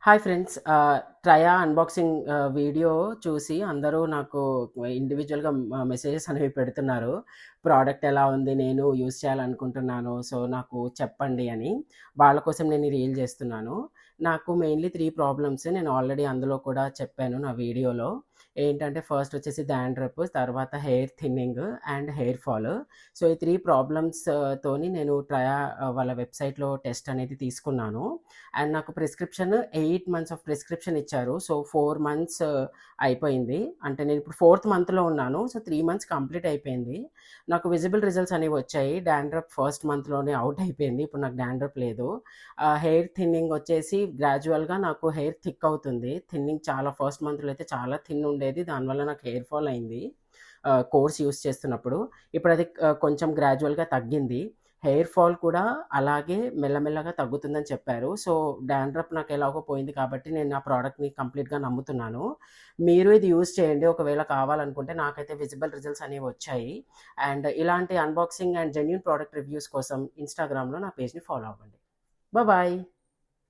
Hi friends. ట్రయా unboxing video చూసి అందరూ నాకు ఇండివిడ్యువల్‌గా మెసేజెస్ అనేవి పెడుతున్నారు. ప్రోడక్ట్ ఎలా ఉంది? నేను యూజ్ చేయాలనుకుంటున్నాను. సో, నాకు చెప్పండి అని. వాళ్ళ కోసం నేను ఈ రీల్ చేస్తున్నాను. నాకు మెయిన్‌లీ 3 ప్రాబ్లమ్స్ నేను ఆల్రెడీ అందులో కూడా చెప్పాను నా వీడియోలో. ఏంటంటే ఫస్ట్ వచ్చేసి డాండ్రఫ్, తర్వాత hair thinning and hair fall. So, ఈ 3 ప్రాబ్లమ్స్ తోని నేను ట్రయా వాళ్ళ వెబ్‌సైట్‌లో టెస్ట్ అనేది తీసుకున్నాను. అండ్ నాకు ప్రిస్క్రిప్షన్ 8 మంత్స్ ఆఫ్ ప్రిస్క్రిప్షన్ ఇచ్చారు. సో, 4 మంత్స్ అయిపోయింది. అంటే నేను ఇప్పుడు ఫోర్త్ మంత్‌లో ఉన్నాను. సో, 3 మంత్స్ కంప్లీట్ అయిపోయింది. నాకు విజిబుల్ రిజల్ట్స్ అనేవి వచ్చాయి. డాండ్రఫ్ ఫస్ట్ మంత్‌లోనే ఔట్ అయిపోయింది. ఇప్పుడు నాకు డాండ్రఫ్ లేదు. హెయిర్ థిన్నింగ్ వచ్చేసి గ్రాడ్యువల్‌గా నాకు హెయిర్ థిక్ అవుతుంది. థిన్నింగ్ చాలా ఫస్ట్ మంత్‌లో అయితే చాలా థిన్ ఉండేది. దానివల్ల నాకు హెయిర్ ఫాల్ అయింది. కోర్స్ యూజ్ చేస్తున్నప్పుడు. ఇప్పుడది కొంచెం గ్రాడ్యువల్‌గా తగ్గింది. హెయిర్ ఫాల్ కూడా అలాగే మెల్లమెల్లగా తగ్గుతుందని చెప్పారు. సో, డాండ్రఫ్ నాకు ఎలాగో పోయింది కాబట్టి నేను ఆ ప్రోడక్ట్‌ని కంప్లీట్‌గా నమ్ముతున్నాను. మీరు ఇది యూజ్ చేయండి. ఒకవేళ కావాలనుకుంటే నాకైతే విజిబుల్ రిజల్ట్స్ అనేవి వచ్చాయి. అండ్ ఇలాంటి unboxing and genuine product reviews కోసం ఇన్‌స్టాగ్రామ్‌లో నా పేజ్‌ని ఫాలో అవ్వండి. బాయ్.